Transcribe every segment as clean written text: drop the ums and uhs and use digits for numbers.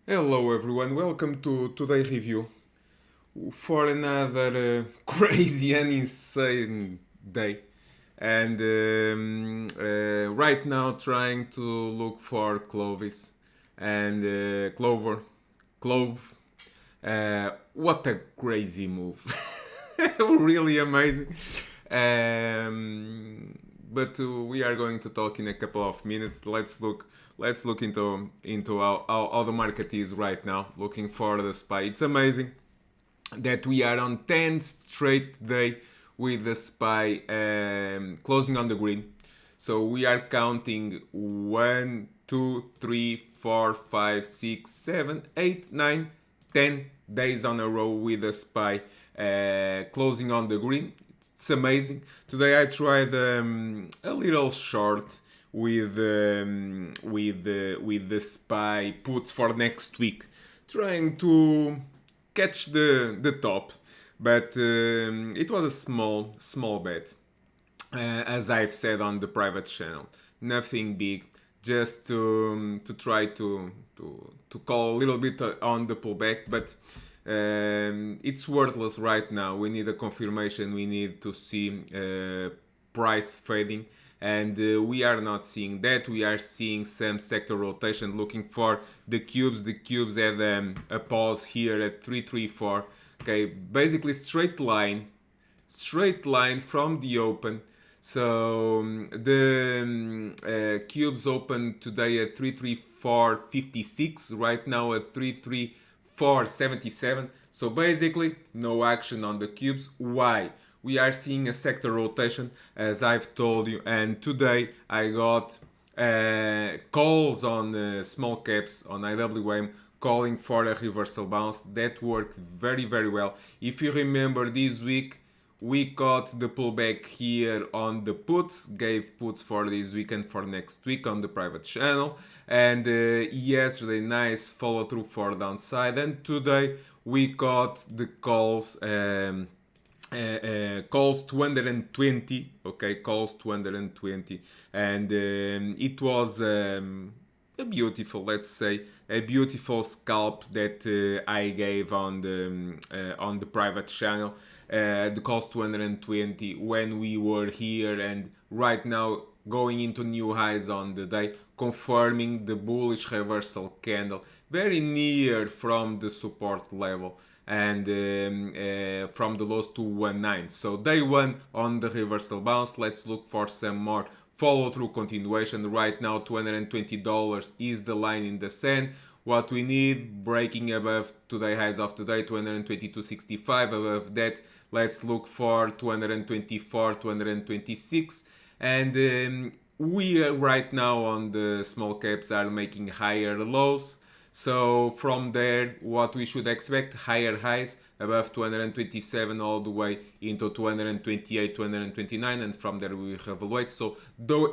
Hello everyone, welcome to today's review for another crazy and insane day. And right now trying to look for Clovis and Clove. What a crazy move! Really amazing. But we are going to talk in a couple of minutes. Let's look into how the market is right now. Looking for the SPY. It's amazing that we are on 10 straight day with the SPY closing on the green. So we are counting 1, 2, 3, 4, 5, 6, 7, 8, 9, 10 days on a row with the SPY closing on the green. It's amazing. Today I tried a little short with the SPY puts for next week, trying to catch the top, but it was a small bet, as I've said on the private channel. Nothing big, just to try to call a little bit on the pullback, but it's worthless right now. We need a confirmation. We need to see price fading, and we are not seeing that. We are seeing some sector rotation, looking for the cubes. The cubes had a pause here at 334. Okay, basically straight line from the open. So the cubes open today at 334.56, right now at 334.77. So basically no action on the cubes. Why? We are seeing a sector rotation, as I've told you, and today I got calls on small caps on IWM calling for a reversal bounce. That worked very well. If you remember, this week we got the pullback here on the puts, gave puts for this week and for next week on the private channel, and yesterday nice follow through for downside, and today we got the calls. Calls 220, okay, calls 220, and it was a beautiful, let's say, a beautiful scalp that I gave on the private channel. The calls 220 when we were here, and right now going into new highs on the day, confirming the bullish reversal candle very near from the support level, and from the lows to 1.9. So day one on the reversal bounce. Let's look for some more follow through continuation. Right now $220 is the line in the sand. What we need, breaking above today highs of today, 222.65. Above that, let's look for 224, 226, and we are right now on the small caps are making higher lows. So from there, what we should expect, higher highs above 227 all the way into 228, 229, and from there we evaluate. So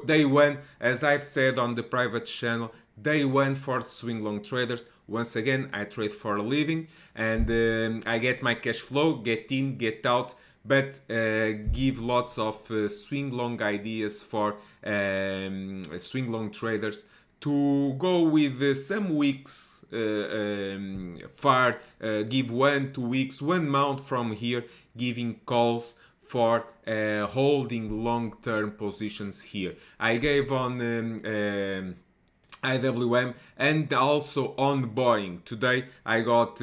day one, as I've said on the private channel, day one for swing long traders. Once again, I trade for a living, and I get my cash flow, get in, get out, but give lots of swing long ideas for swing long traders to go with some weeks far, give 1 2 weeks, 1 month from here, giving calls for holding long-term positions here. I gave on IWM and also on Boeing. Today I got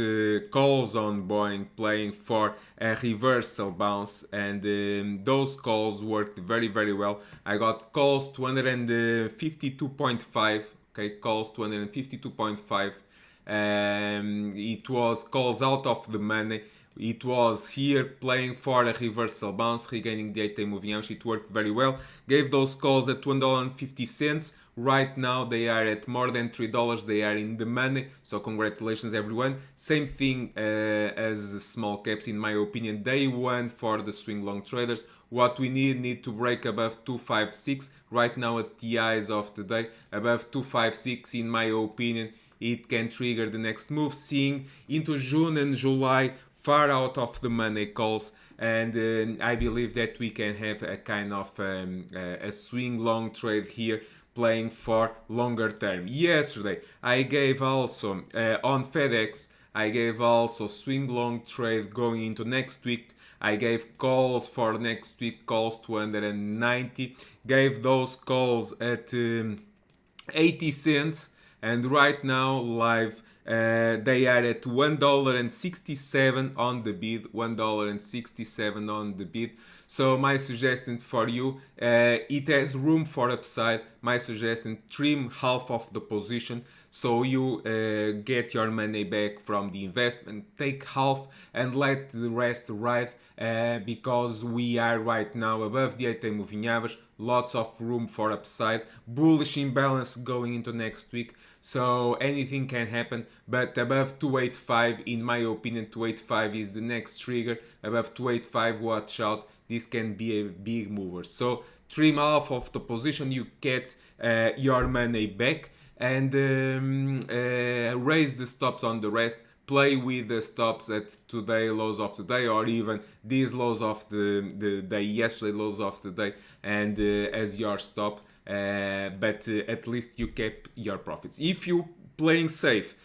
calls on Boeing playing for a reversal bounce, and those calls worked very well. I got calls 252.5, okay, calls 252.5. It was calls out of the money. It was here playing for a reversal bounce, regaining the 8-day moving average. It worked very well. Gave those calls at $1.50. Right now they are at more than $3. They are in the money. So congratulations everyone. Same thing as small caps, in my opinion. Day one for the swing long traders. What we need to break above 256. Right now at the highs of the day, above 256, in my opinion, it can trigger the next move, seeing into June and July far out of the money calls, and I believe that we can have a kind of a swing long trade here, playing for longer term. Yesterday I gave also on FedEx, I gave also swing long trade going into next week. I gave calls for next week, calls 290, gave those calls at 80 cents, and right now live they are at $1.67 on the bid, $1.67 on the bid. So my suggestion for you, it has room for upside. My suggestion, trim half of the position so you get your money back from the investment. Take half and let the rest ride, because we are right now above the 8-day moving average. Lots of room for upside. Bullish imbalance going into next week. So anything can happen, but above 285, in my opinion, 285 is the next trigger. Above 285, watch out. This can be a big mover. So trim half of the position, you get your money back, and raise the stops on the rest. Play with the stops at today lows of the day, or even these lows of the day, yesterday lows of the day, and as your stop. But at least you kept your profits. If you playing safe,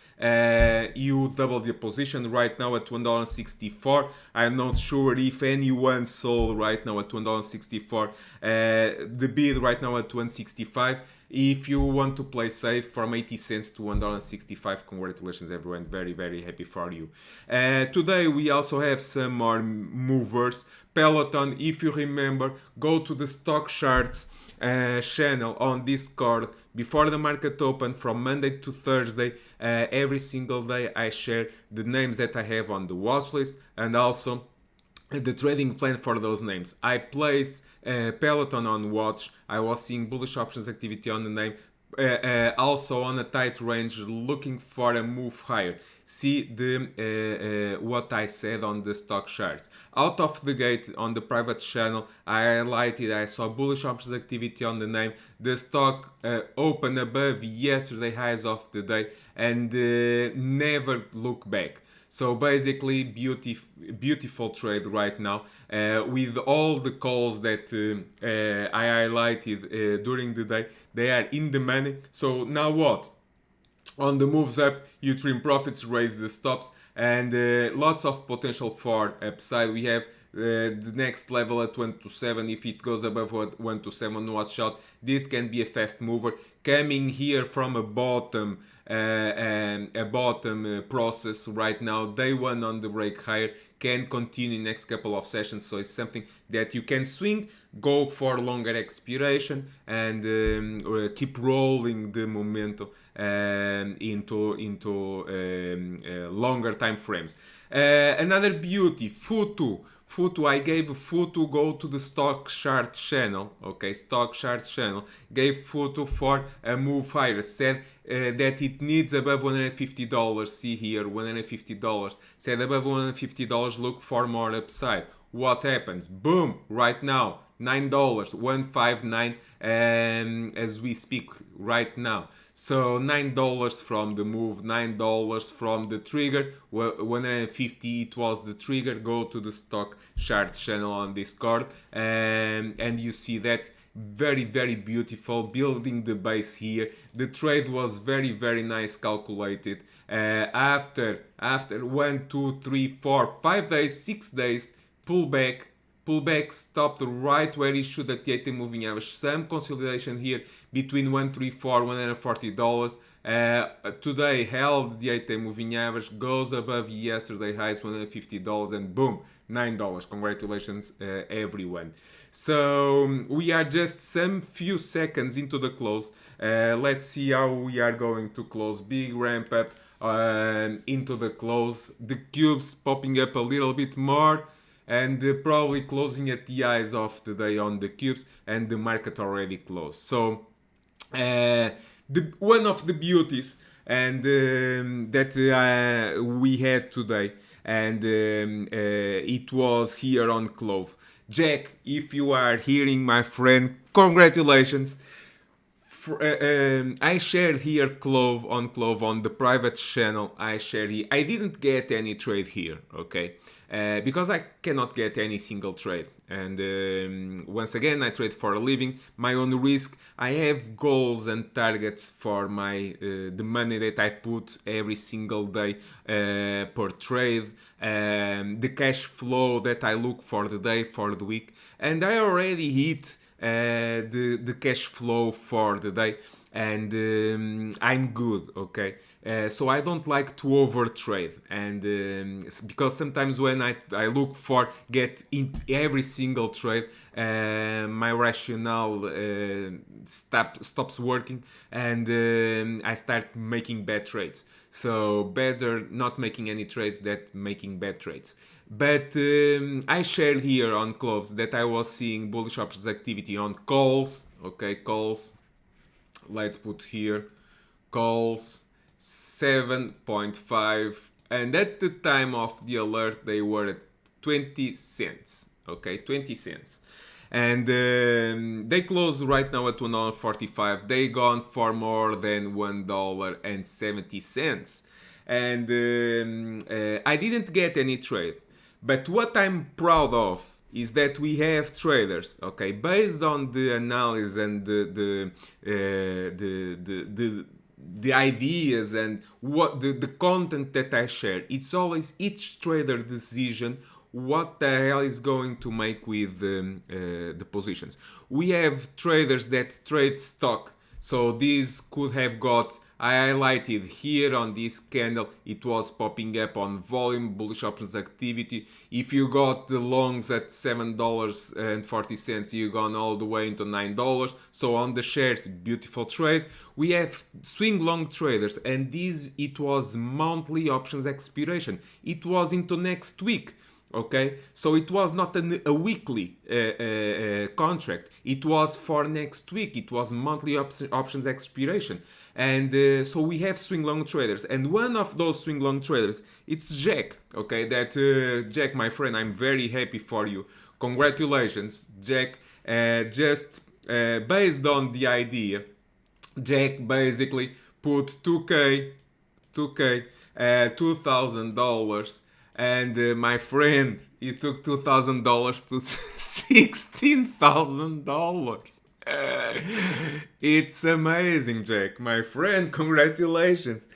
you double the position right now at $1.64. I'm not sure if anyone sold right now at $1.64. The bid right now at $1.65. If you want to play safe, from 80 cents to $1.65, congratulations everyone, very very happy for you. Today we also have some more movers. Peloton, if you remember, go to the stock charts channel on Discord before the market open from Monday to Thursday. Every single day I share the names that I have on the watch list, and also the trading plan for those names. I place Peloton on watch. I was seeing bullish options activity on the name. Also on a tight range, looking for a move higher. See the what I said on the stock charts. Out of the gate on the private channel, I highlighted I saw bullish options activity on the name. The stock opened above yesterday highs of the day, and never look back. So basically, beautiful trade right now, with all the calls that I highlighted during the day. They are in the money. So now what? On the moves up, you trim profits, raise the stops, and lots of potential for upside. We have the next level at 127. If it goes above 127, watch out. This can be a fast mover coming here from a bottom process right now. Day one on the break higher, can continue next couple of sessions. So it's something that you can swing, go for longer expiration, and keep rolling the momentum into longer time frames. Another beauty, Futu. I gave Futu, go to the stock chart channel. Okay, stock chart channel. Gave Futu for a move higher. Said that it needs above $150. See here, $150. Said above $150, look for more upside. What happens? Boom! Right now, $9, 159, as we speak right now. So $9 from the move, $9 from the trigger, 150 it was the trigger. Go to the stock chart channel on Discord, and you see that very very beautiful, building the base here. The trade was very very nice, calculated. After 1, 2, 3, 4, 5 days, 6 days, pullback stopped right where it should at the 8-day moving average. Some consolidation here between $134, $140. Today held the 8-day moving average, goes above yesterday highs, $150, and boom, $9. Congratulations everyone. So we are just some few seconds into the close. Let's see how we are going to close. Big ramp up into the close. The cubes popping up a little bit more, and probably closing at the highs of the day on the cubes, and the market already closed. So one of the beauties and that we had today, and it was here on Clove. Jack, if you are hearing, my friend, congratulations. I shared here Clove on the private channel. I shared here. I didn't get any trade here, okay? Because I cannot get any single trade. And once again, I trade for a living, my own risk. I have goals and targets for my the money that I put every single day per trade, the cash flow that I look for the day, for the week, and I already hit the cash flow for the day, and I'm good, okay. So I don't like to over trade, and because sometimes when I look for get in every single trade, my rationale stops working, and I start making bad trades. So better not making any trades than making bad trades. But I shared here on Cloves that I was seeing bullish options activity on calls. Okay, calls. Let's put here calls 7.5, and at the time of the alert they were at 20 cents. Okay, 20 cents. And they close right now at $1.45. They gone for more than $1.70. And I didn't get any trade. But what I'm proud of is that we have traders, okay, based on the analysis and the ideas and what the content that I share. It's always each trader decision what the hell is going to make with the positions. We have traders that trade stock, so these could have got, I highlighted here on this candle, it was popping up on volume, bullish options activity. If you got the longs at $7.40, you gone all the way into $9. So on the shares, beautiful trade. We have swing long traders, and this, it was monthly options expiration. It was into next week. Okay, so it was not a weekly contract. It was for next week. It was monthly options expiration, and so we have swing long traders. And one of those swing long traders, it's Jack. Okay, that Jack, my friend, I'm very happy for you. Congratulations, Jack. Just based on the idea, Jack basically put 2K, $2,000. And my friend, he took $2,000 to $16,000. It's amazing, Jack. My friend, congratulations.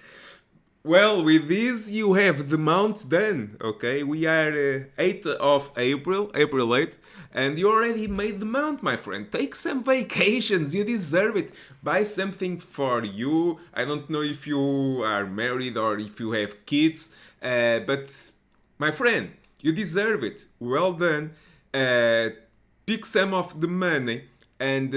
Well, with this, you have the month done, okay? We are 8th of April, April 8th, and you already made the month, my friend. Take some vacations, you deserve it. Buy something for you. I don't know if you are married or if you have kids, but my friend, you deserve it. Well done. Pick some of the money and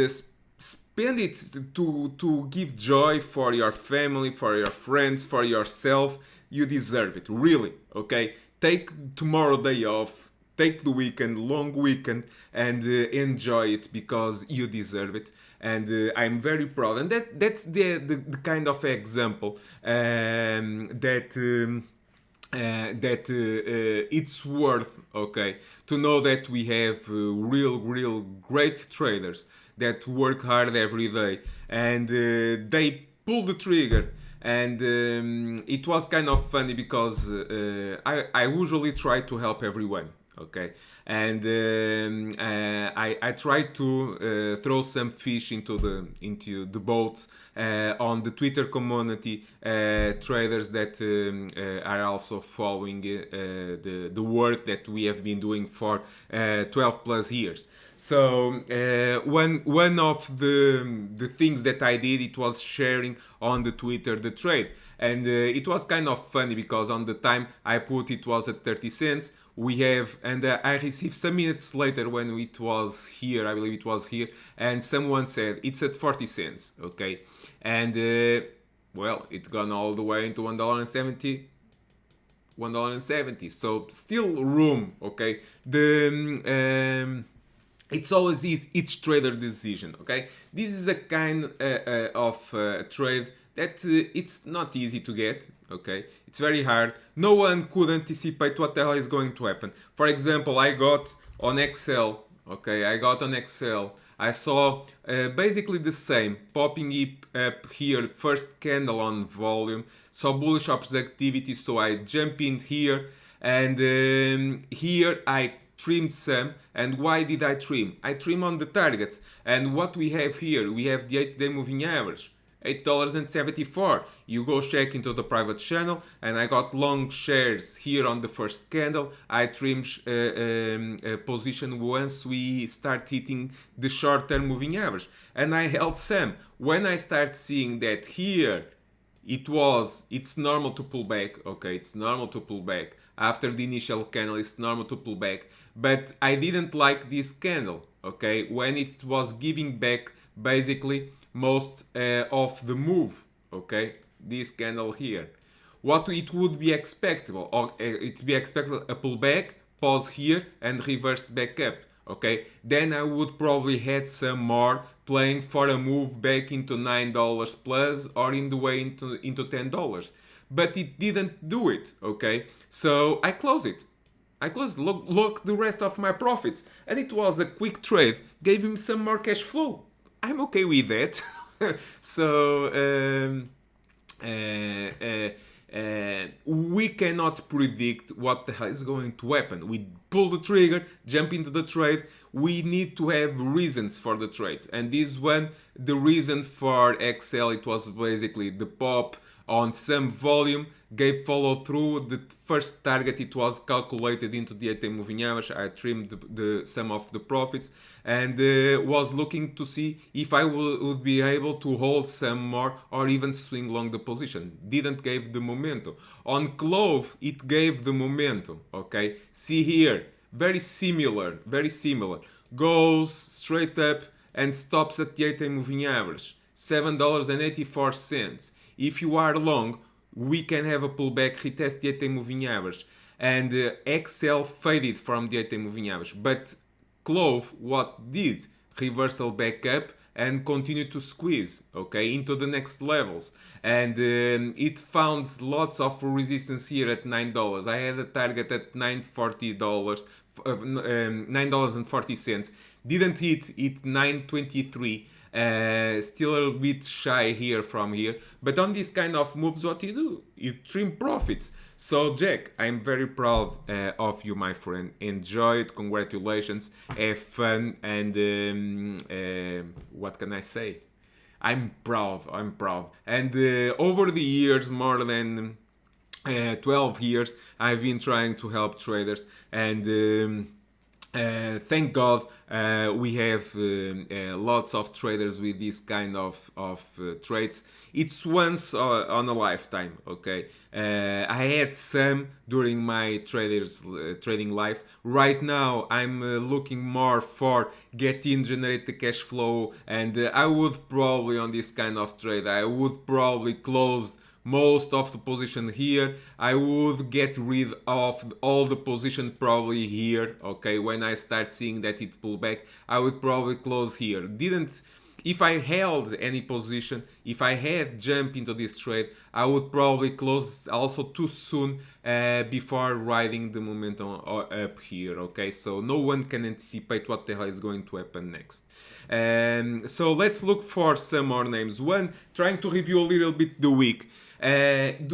spend it to give joy for your family, for your friends, for yourself. You deserve it, really. Okay? Take tomorrow day off. Take the weekend, long weekend, and enjoy it because you deserve it. And I'm very proud. And that's the kind of example that it's worth, okay, to know that we have real great traders that work hard every day, and they pull the trigger. And it was kind of funny because I usually try to help everyone, okay, and I try to throw some fish into the boat on the Twitter community, traders that are also following the work that we have been doing for 12 plus years. So one of the things that I did, it was sharing on the Twitter the trade, and it was kind of funny because on the time I put it was at 30 cents. We have, and I received some minutes later when it was here, I believe it was here, and someone said it's at 40 cents, okay, and well, it's gone all the way into $1.70. $1.70, so still room, okay. It's always each trader decision, okay. This is a kind of trade that it's not easy to get, okay. It's very hard. No one could anticipate what the hell is going to happen. For example, I got on Excel, Okay, I got on Excel. I saw basically the same, popping up here, first candle on volume, saw bullish options activity, so I jump in here, and here I trimmed some. And why did I trim? I trim on the targets, and what we have here, we have the 8-day moving average. $8.74. You go check into the private channel, and I got long shares here on the first candle. I trim position once we start hitting the short-term moving average, and I held some. When I start seeing that here it's normal to pull back. Okay, it's normal to pull back after the initial candle. It's normal to pull back, but I didn't like this candle. Okay, when it was giving back basically most of the move. Okay, this candle here, what it would be expectable, or it be expected a pullback, pause here, and reverse back up. Okay, then I would probably had some more playing for a move back into $9 plus, or in the way into $10, but it didn't do it. Okay, so I closed it. Look the rest of my profits, and it was a quick trade, gave him some more cash flow. I'm okay with that. So we cannot predict what the hell is going to happen. We pull the trigger, jump into the trade. We need to have reasons for the trades, and this one, the reason for XL, it was basically the pop on some volume, gave follow through. The first target, it was calculated into the 8-day moving average. I trimmed the some of the profits, and was looking to see if I would be able to hold some more or even swing long the position. Didn't give the momentum. On clove, it gave the momentum. Okay, see here, very similar. Goes straight up and stops at the 8-day moving average, $7.84. If you are long, we can have a pullback, retest the 8-day moving average, and XL faded from the 8-day moving average. But Clove, what did? Reversal back up and continue to squeeze, okay, into the next levels. And it found lots of resistance here at $9. I had a target at $9.40, $9.40. Didn't hit it, $9.23. Still a bit shy here from here, but on this kind of moves, what you do, you trim profits. So Jack, I'm very proud of you, my friend. Enjoy it, congratulations, have fun, and what can I say, I'm proud. And over the years, more than 12 years, I've been trying to help traders, and thank God we have lots of traders with this kind of trades. It's once on a lifetime, okay? I had some during my trading life. Right now, I'm looking more for get in, generate the cash flow, and I would probably, on this kind of trade, I would probably close most of the position here. I would get rid of all the position probably here. Okay, when I start seeing that it pull back, I would probably close here. If I held any position, if I had jumped into this trade, I would probably close also too soon before riding the momentum up here. Okay, so no one can anticipate what the hell is going to happen next. So let's look for some more names. One, trying to review a little bit the week. Early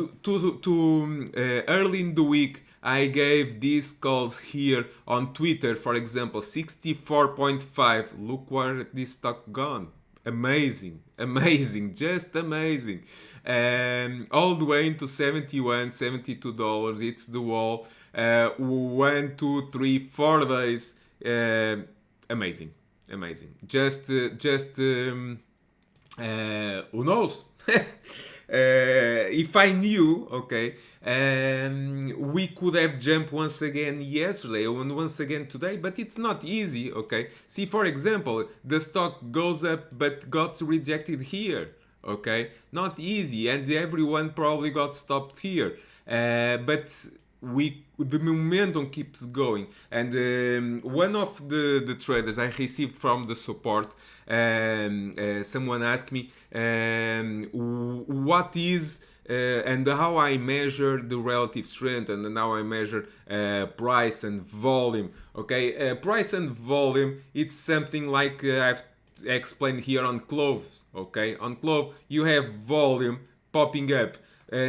in the week, I gave these calls here on Twitter, for example, 64.5. Look where this stock gone. Amazing, just amazing. All the way into $71, $72. It's the wall. 1, 2, 3, 4 days. Amazing. Just who knows? If I knew, okay, we could have jumped once again yesterday and once again today, but it's not easy, okay? See, for example, the stock goes up but got rejected here, okay? Not easy, and everyone probably got stopped here, but the momentum keeps going. And one of the traders I received from the support, someone asked me, what is and how I measure the relative strength, and how I measure price and volume. Okay, price and volume, it's something like I've explained here on clothes. Okay, on clothes you have volume popping up.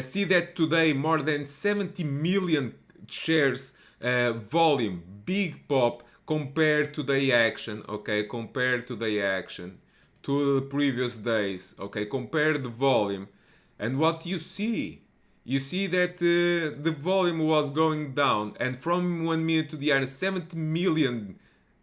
See that today more than 70 million shares volume, big pop compared to the action. Okay, compared to the action to the previous days. Okay, compare the volume, and what you see that the volume was going down, and from 1 minute to the other, 70 million.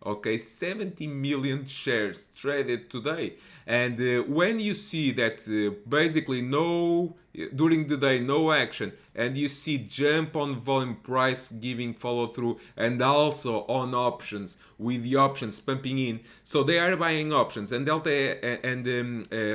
Okay, 70 million shares traded today. And when you see that basically no, during the day, no action, and you see jump on volume, price giving follow through, and also on options, with the options pumping in, so they are buying options, and delta and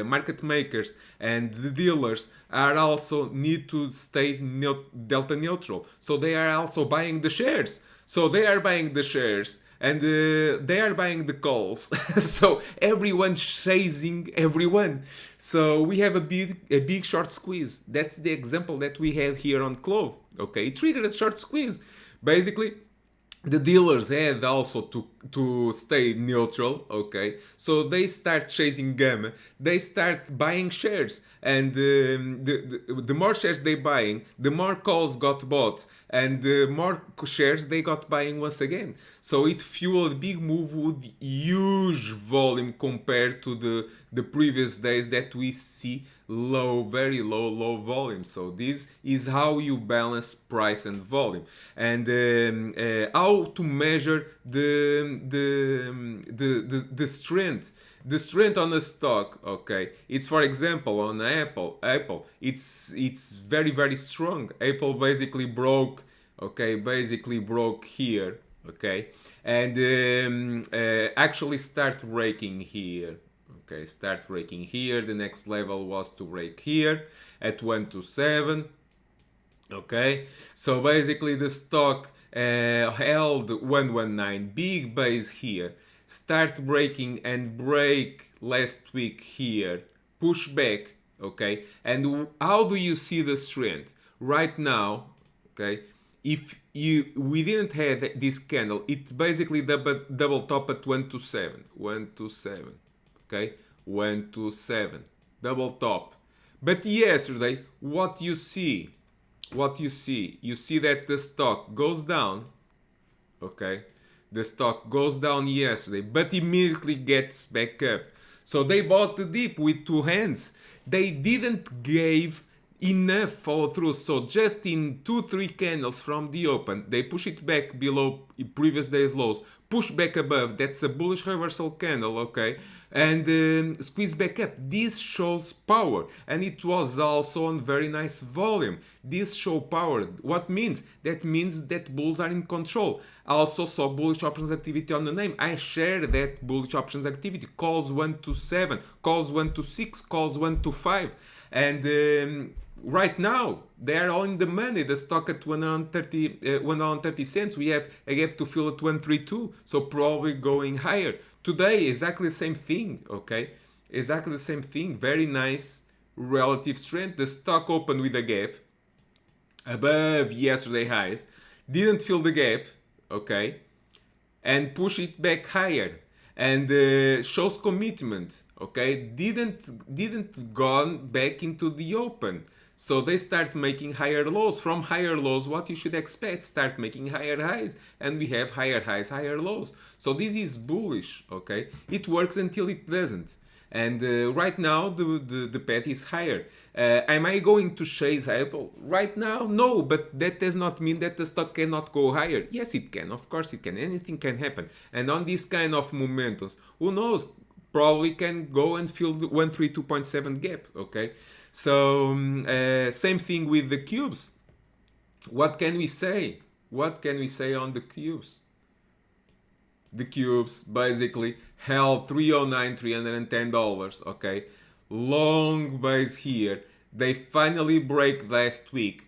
market makers and the dealers are also need to stay delta neutral, so they are also buying the shares. So they are buying the shares, and they are buying the calls. So everyone's chasing everyone. So we have a big short squeeze. That's the example that we have here on Clove. Okay, it triggered a short squeeze. Basically, the dealers had also to stay neutral. Okay, so they start chasing gamma, they start buying shares, and the more shares they buying, the more calls got bought, and the more shares they got buying once again. So it fueled a big move with huge volume compared to the previous days that we see low, very low volume. So this is how you balance price and volume, and how to measure the strength, the strength on a stock. Okay, it's, for example, on Apple, it's very strong. Apple basically broke, okay, basically broke here. Okay, and actually start breaking here. Okay, start breaking here. The next level was to break here at 127. Okay, so basically the stock held 119, big base here, start breaking and break last week here, push back. Okay, and how do you see the strength right now? Okay, if we didn't have this candle, it basically double top at 127, 127. Okay, 127, double top. But yesterday, what you see, you see that the stock goes down. Okay, the stock goes down yesterday, but immediately gets back up. So they bought the dip with two hands. They didn't give enough follow through. So just in 2-3 candles from the open, they push it back below previous day's lows, push back above. That's a bullish reversal candle. Okay, and squeeze back up. This shows power, and it was also on very nice volume. This show power. What means? That means that bulls are in control. I also saw bullish options activity on the name. I share that bullish options activity. Calls 127, calls 126, calls 125, and right now they are all in the money. The stock at $1.30. We have a gap to fill at 132, so probably going higher. Today exactly the same thing. Okay, exactly the same thing. Very nice relative strength. The stock opened with a gap above yesterday highs, didn't fill the gap. Okay, and push it back higher, and shows commitment. Okay, didn't gone back into the open. So they start making higher lows. From higher lows, what you should expect, start making higher highs, and we have higher highs, higher lows. So this is bullish. Okay, it works until it doesn't, and right now the path is higher. Am I going to chase Apple right now? No, but that does not mean that the stock cannot go higher. Yes, it can. Of course it can. Anything can happen, and on this kind of momentums, who knows, probably can go and fill the 132.7 gap. Okay, so same thing with the cubes. What can we say? What can we say on the cubes? The cubes basically held 309, $310. Okay, long base here. They finally break last week.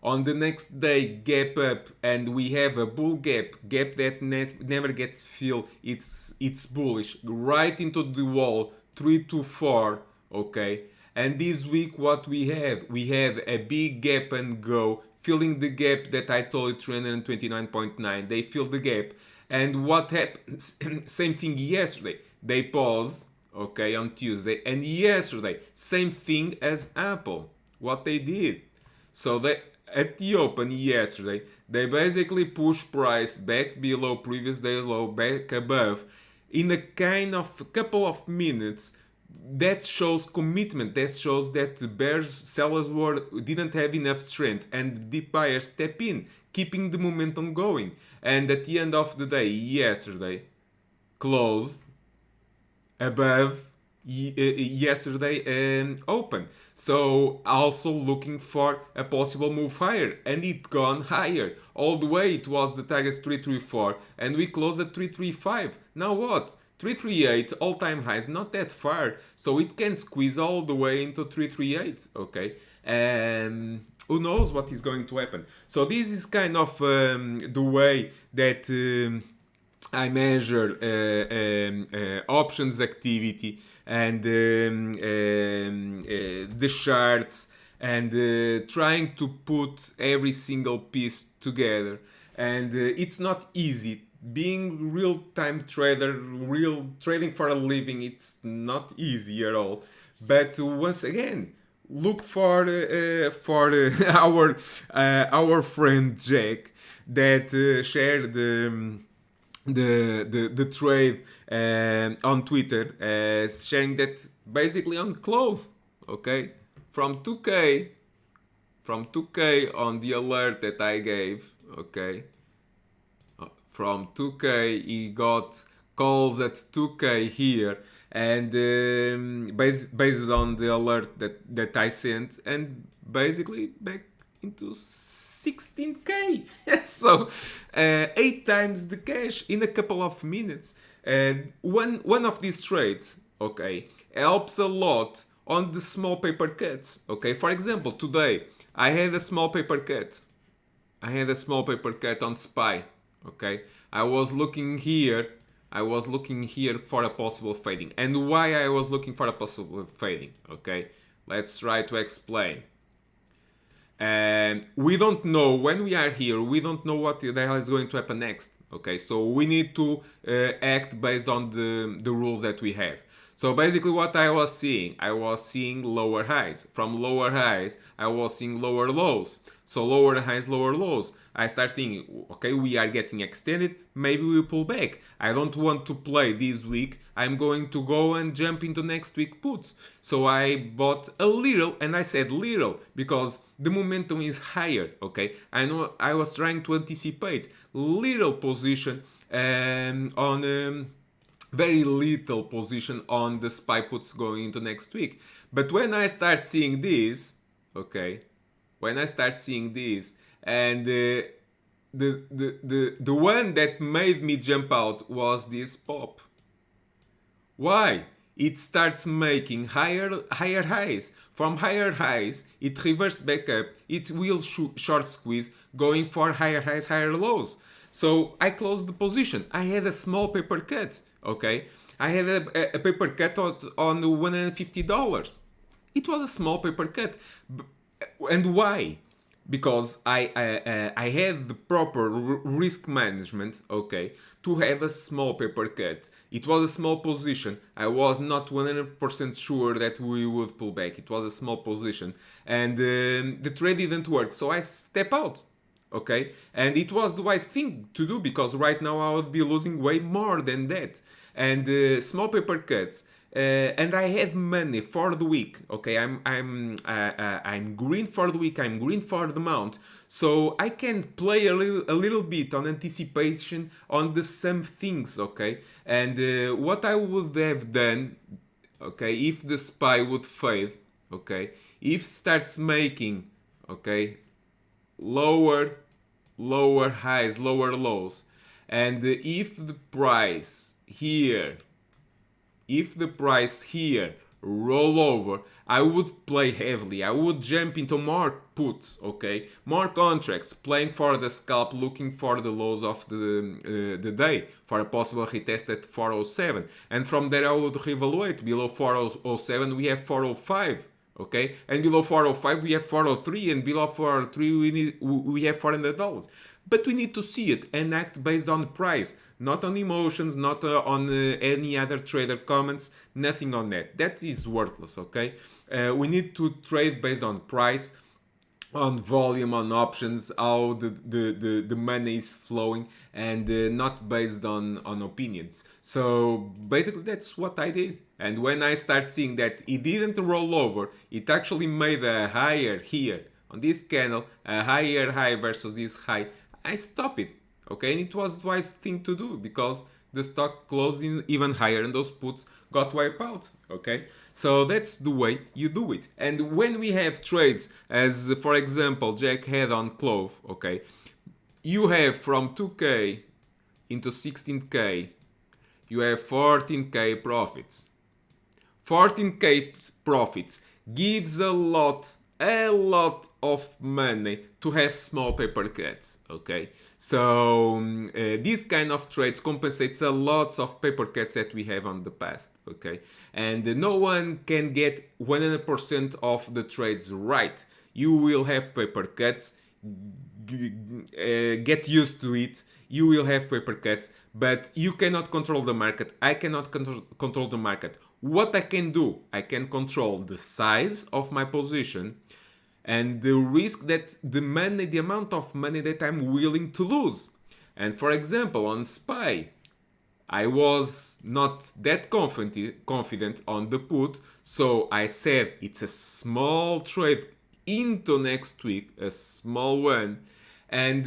On the next day, gap up, and we have a bull gap that never gets filled. It's bullish right into the wall, 324. Okay, And this week, what we have? We have a big gap and go, filling the gap that I told you, 329.9. They fill the gap. And what happens? Same thing yesterday. They paused, okay, on Tuesday. And yesterday, same thing as Apple. What they did. So they, at the open yesterday, they basically push price back below previous day low, back above, in a kind of couple of minutes. That shows commitment. That shows that the bears sellers didn't have enough strength, and the deep buyers step in, keeping the momentum going. And at the end of the day, yesterday closed above yesterday open. So also looking for a possible move higher, and it gone higher all the way. It was the target 334 and we closed at 335. Now what? 338 all-time highs, not that far, so it can squeeze all the way into 338. Okay, and who knows what is going to happen. So this is kind of the way that I measure options activity and the charts, and trying to put every single piece together. And it's not easy. Being real-time trader, real trading for a living, it's not easy at all. But once again, look for our friend Jack that shared the trade on Twitter, sharing that basically on clove, okay, from 2k on the alert that I gave, okay, from 2k he got calls at 2k here, and based on the alert that I sent, and basically back into 16k. So 8 times the cash in a couple of minutes. And one of these trades, okay, helps a lot on the small paper cuts. Okay, for example, today I had a small paper cut. On SPY. Okay, I was looking here for a possible fading. And why I was looking for a possible fading? Okay, let's try to explain. And we don't know, when we are here, we don't know what the hell is going to happen next. Okay, so we need to act based on the rules that we have. So basically what I was seeing lower highs. From lower highs, I was seeing lower lows. So lower highs, lower lows. I start thinking, okay, we are getting extended, maybe we pull back. I don't want to play this week. I'm going to go and jump into next week puts. So I bought a little, and I said little because the momentum is higher, okay? I know I was trying to anticipate little position on very little position on the SPY puts going into next week. But when I start seeing this, okay, and the one that made me jump out was this pop. Why? It starts making higher highs. From higher highs, it reverses back up. It will short squeeze, going for higher highs, higher lows. So I closed the position. I had a small paper cut. Okay, I had a paper cut on $150. It was a small paper cut, and why? Because I had the proper risk management, okay, to have a small paper cut. It was a small position. I was not 100% sure that we would pull back. It was a small position, and the trade didn't work, so I step out, okay? And it was the wise thing to do, because right now I would be losing way more than that. And small paper cuts. And I have money for the week. Okay, I'm green for the week. I'm green for the month. So I can play a little bit on anticipation on the same things. Okay, and what I would have done, okay, if the SPY would fade, okay, if starts making, okay, lower highs, lower lows, and if the price here roll over, I would play heavily. I would jump into more puts, okay, more contracts, playing for the scalp, looking for the lows of the day, for a possible retest at 407, and from there I would reevaluate. Below 407 we have 405, Okay, and below 405 we have 403, and below 403 we have $400. But we need to see it and act based on price, not on emotions, not on any other trader comments, nothing on that. That is worthless. Okay, we need to trade based on price, on volume, on options, how the money is flowing, and not based on opinions. So basically that's what I did. And when I start seeing that it didn't roll over, it actually made a higher here on this candle, a higher high versus this high, I stop it. Okay, and it was the wise thing to do because the stock closed in even higher and those puts got wiped out. Okay, so that's the way you do it. And when we have trades, as for example Jack had on Clove, okay, you have from 2k into 16k, you have 14k profits. 14k profits gives a lot of money to have small paper cuts. Okay, so this kind of trades compensates a lot of paper cuts that we have on the past. Okay, and no one can get 100% of the trades right. You will have paper cuts. Get used to it. You will have paper cuts, but you cannot control the market. I cannot control the market. What I can do, I can control the size of my position and the risk that the amount of money that I'm willing to lose. And for example, on SPY, I was not that confident on the put, so I said it's a small trade into next week, a small one, and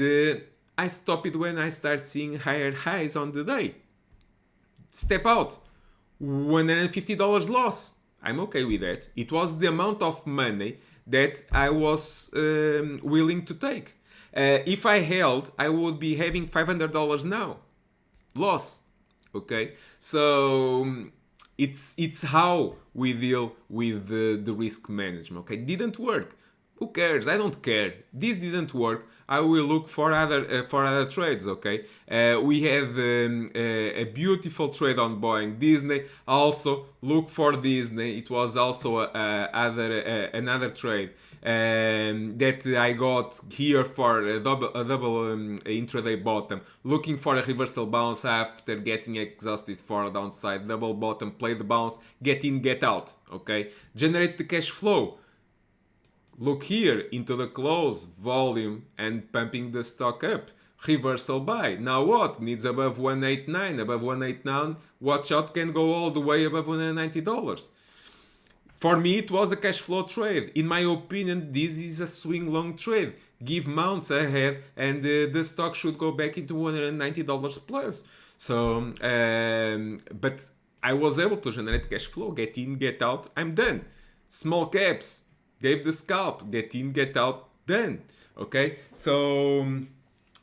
I stop it when I start seeing higher highs on the day. Step out. $150 loss. I'm okay with that. It was the amount of money that I was willing to take. If I held, I would be having $500 now. Loss. Okay? So it's how we deal with the risk management. Okay? Didn't work. Who cares? I don't care. This didn't work. I will look for other trades. Okay, we have a beautiful trade on Boeing. Disney, also look for Disney. It was also another trade that I got here for a double intraday bottom. Looking for a reversal bounce after getting exhausted for a downside double bottom. Play the bounce. Get in, get out. Okay, generate the cash flow. Look here into the close, volume, and pumping the stock up. Reversal buy. Now what? Needs above 189. Above 189, watch out, can go all the way above $190. For me, it was a cash flow trade. In my opinion, this is a swing long trade. Give mounts ahead, and the stock should go back into $190 plus. So, but I was able to generate cash flow. Get in, get out. I'm done. Small caps. Gave the scalp, get in, get out, done. Okay, so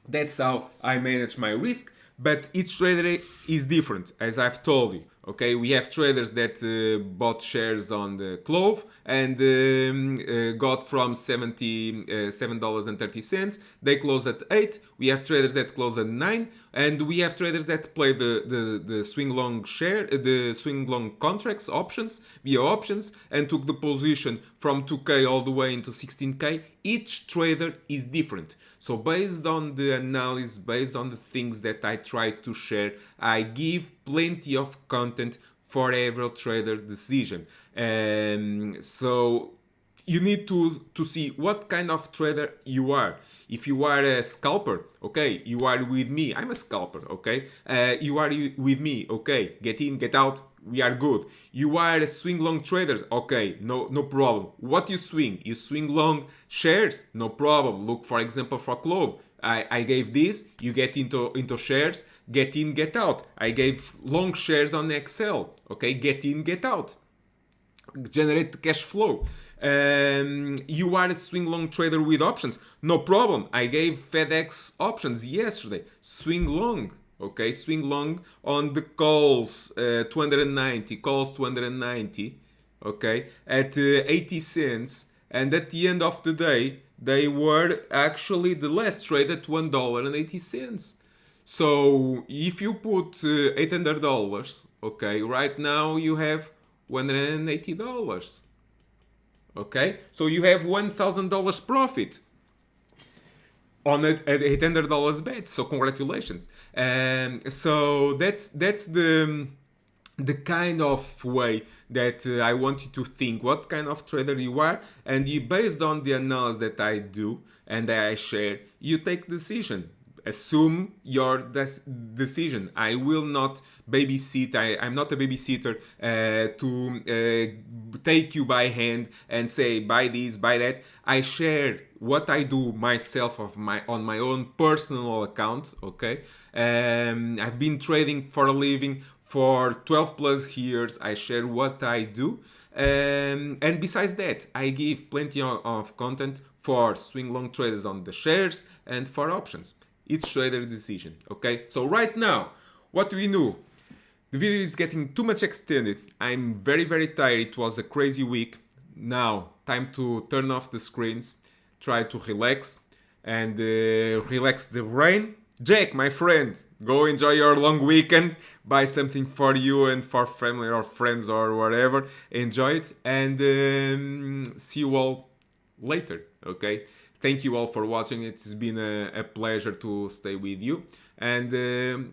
that's how I manage my risk. But each trader is different, as I've told you. Okay, we have traders that bought shares on the Clove and got from $77.30. They close at 8. We have traders that close at 9, and we have traders that play the swing long share, the swing long contracts options via options, and took the position from 2k all the way into 16k. Each trader is different. So based on the analysis, based on the things that I try to share, I give plenty of content for every trader decision. So you need to see what kind of trader you are. If you are a scalper, okay, you are with me. I'm a scalper, okay? You are with me, okay? Get in, get out. We are good. You are a swing long trader, okay? No problem. What you swing? You swing long shares, no problem. Look, for example, for Clove. I gave this. You get into shares. Get in, get out. I gave long shares on Excel, okay? Get in, get out. Generate the cash flow. You are a swing long trader with options, no problem. I gave FedEx options yesterday. Swing long, okay, swing long on the calls 290, okay, at 80 cents, and at the end of the day they were actually the last trade at $1.80. So if you put $800, okay, right now you have $180. Okay, so you have $1,000 profit on an $800 bet. So congratulations. So that's the kind of way that I want you to think what kind of trader you are, and you, based on the analysis that I do and that I share, you take decision. Assume your decision. I will not babysit. I'm not a babysitter to take you by hand and say buy this, buy that. I share what I do myself on my own personal account. Okay, I've been trading for a living for 12 plus years. I share what I do. And besides that, I give plenty of content for swing long traders on the shares and for options. It's trader decision. Okay, so right now, what do we do? The video is getting too much extended. I'm very tired. It was a crazy week. Now, time to turn off the screens, try to relax, and relax the brain. Jack, my friend, go enjoy your long weekend. Buy something for you and for family or friends or whatever. Enjoy it, and see you all later. Okay. Thank you all for watching. It's been a pleasure to stay with you. And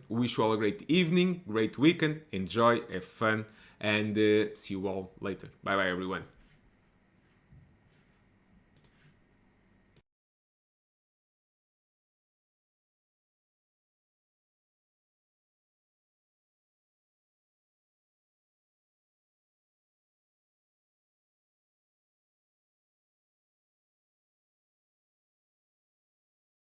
wish you all a great evening, great weekend. Enjoy, have fun, and see you all later. Bye bye, everyone.